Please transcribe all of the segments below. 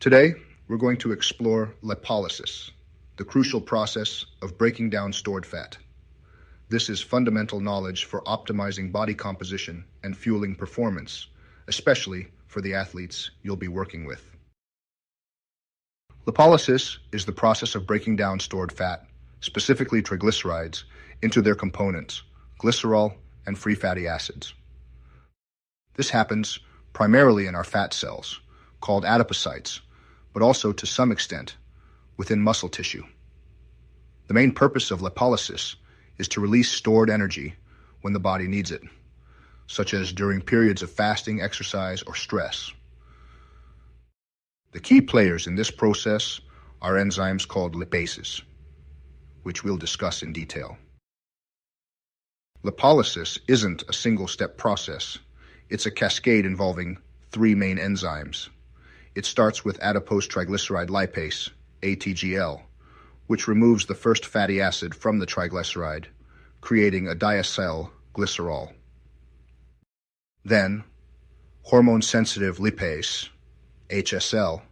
Today, we're going to explore lipolysis, the crucial process of breaking down stored fat. This is fundamental knowledge for optimizing body composition and fueling performance, especially for the athletes you'll be working with. Lipolysis is the process of breaking down stored fat, specifically triglycerides, into their components, glycerol and free fatty acids. This happens primarily in our fat cells, called adipocytes, but also to some extent within muscle tissue. The main purpose of lipolysis is to release stored energy when the body needs it, such as during periods of fasting, exercise, or stress. The key players in this process are enzymes called lipases, which we'll discuss in detail. Lipolysis isn't a single-step process. It's a cascade involving three main enzymes. It starts with adipose triglyceride lipase, ATGL, which removes the first fatty acid from the triglyceride, creating a diacetyl glycerol. Then, hormone-sensitive lipase, HSL,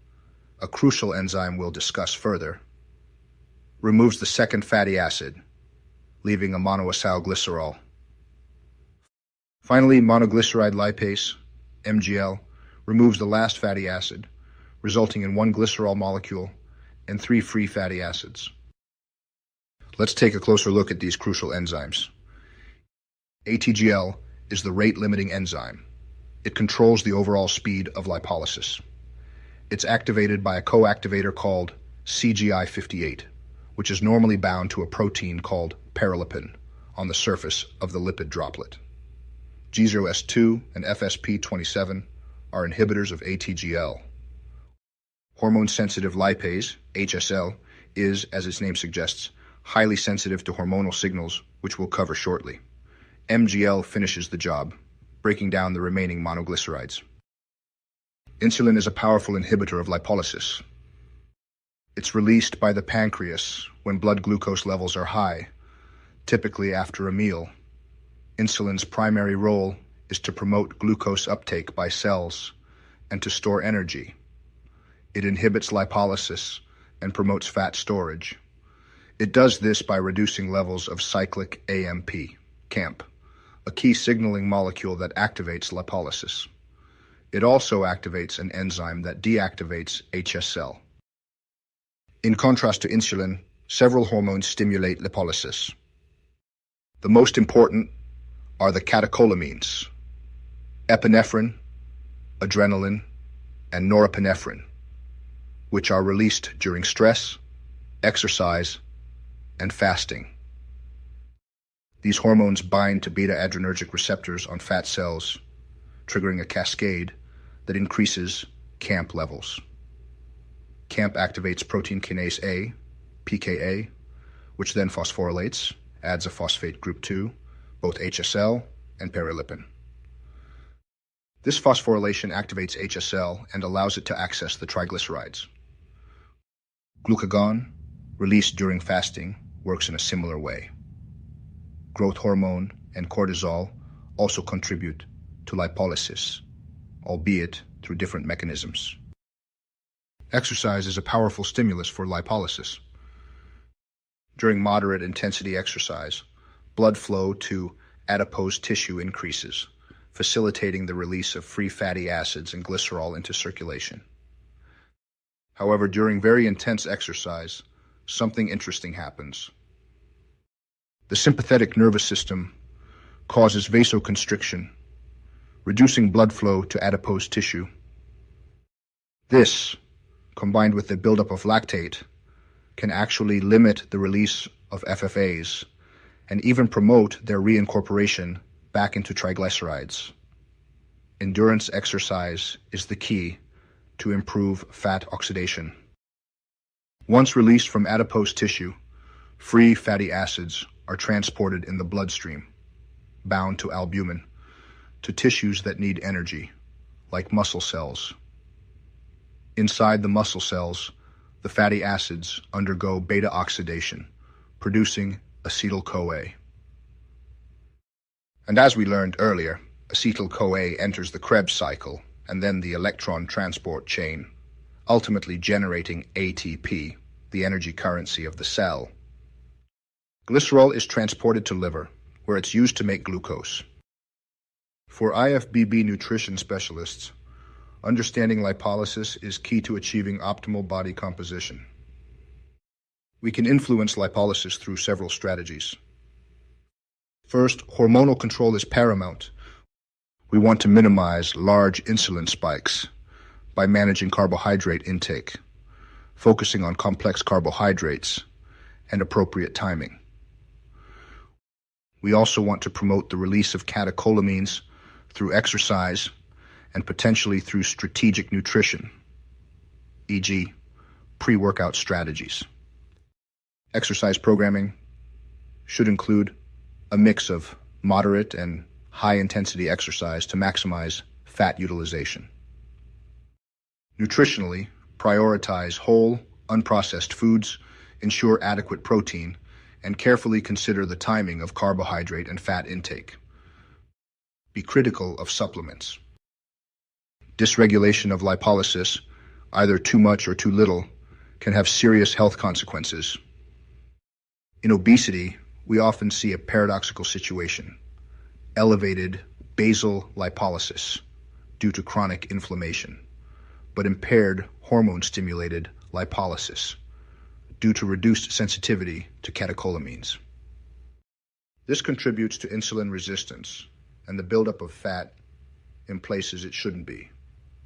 a crucial enzyme we'll discuss further, removes the second fatty acid, leaving a monoacyl glycerol. Finally, monoglyceride lipase, MGL, removes the last fatty acid, resulting in one glycerol molecule and three free fatty acids. Let's take a closer look at these crucial enzymes. ATGL is the rate-limiting enzyme. It controls the overall speed of lipolysis. It's activated by a co-activator called CGI58, which is normally bound to a protein called paralipin on the surface of the lipid droplet. G0S2 and FSP27 are inhibitors of ATGL. Hormone-sensitive lipase, HSL, is, as its name suggests, highly sensitive to hormonal signals, which we'll cover shortly. MGL finishes the job, breaking down the remaining monoglycerides. Insulin is a powerful inhibitor of lipolysis. It's released by the pancreas when blood glucose levels are high, typically after a meal. Insulin's primary role is to promote glucose uptake by cells and to store energy. It inhibits lipolysis and promotes fat storage. It does this by reducing levels of cyclic AMP, CAMP, a key signaling molecule that activates lipolysis. It also activates an enzyme that deactivates HSL. In contrast to insulin, several hormones stimulate lipolysis. The most important are the catecholamines, epinephrine, adrenaline, and norepinephrine, which are released during stress, exercise, and fasting. These hormones bind to beta-adrenergic receptors on fat cells, triggering a cascade that increases CAMP levels. CAMP activates protein kinase A, pKa, which then phosphorylates, adds a phosphate group 2, both HSL and paralipin. This phosphorylation activates HSL and allows it to access the triglycerides. Glucagon, released during fasting, works in a similar way. Growth hormone and cortisol also contribute to lipolysis, albeit through different mechanisms. Exercise is a powerful stimulus for lipolysis. During moderate intensity exercise, blood flow to adipose tissue increases, facilitating the release of free fatty acids and glycerol into circulation. However, during very intense exercise, something interesting happens. The sympathetic nervous system causes vasoconstriction, reducing blood flow to adipose tissue. This, combined with the buildup of lactate, can actually limit the release of FFAs and even promote their reincorporation back into triglycerides. Endurance exercise is the key to improve fat oxidation. Once released from adipose tissue, free fatty acids are transported in the bloodstream, bound to albumin, to tissues that need energy, like muscle cells. Inside the muscle cells, the fatty acids undergo beta oxidation, producing acetyl-CoA. And as we learned earlier, acetyl-CoA enters the Krebs cycle and then the electron transport chain, ultimately generating ATP, the energy currency of the cell. Glycerol is transported to liver, where it's used to make glucose. For IFBB nutrition specialists, understanding lipolysis is key to achieving optimal body composition. We can influence lipolysis through several strategies. First, hormonal control is paramount. We want to minimize large insulin spikes by managing carbohydrate intake, focusing on complex carbohydrates, and appropriate timing. We also want to promote the release of catecholamines through exercise and potentially through strategic nutrition, e.g., pre-workout strategies. Exercise programming should include a mix of moderate and high-intensity exercise to maximize fat utilization. Nutritionally, prioritize whole, unprocessed foods, ensure adequate protein, and carefully consider the timing of carbohydrate and fat intake. Be critical of supplements. Dysregulation of lipolysis, either too much or too little, can have serious health consequences. In obesity, we often see a paradoxical situation: elevated basal lipolysis due to chronic inflammation, but impaired hormone-stimulated lipolysis due to reduced sensitivity to catecholamines. This contributes to insulin resistance and the buildup of fat in places it shouldn't be,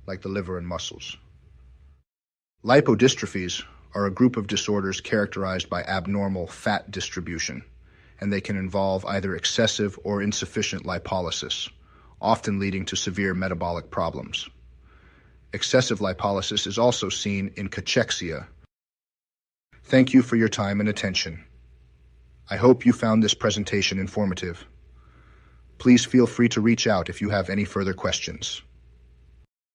like the liver and muscles. Lipodystrophies are a group of disorders characterized by abnormal fat distribution, and they can involve either excessive or insufficient lipolysis, often leading to severe metabolic problems. Excessive lipolysis is also seen in cachexia. Thank you for your time and attention. I hope you found this presentation informative. Please feel free to reach out if you have any further questions.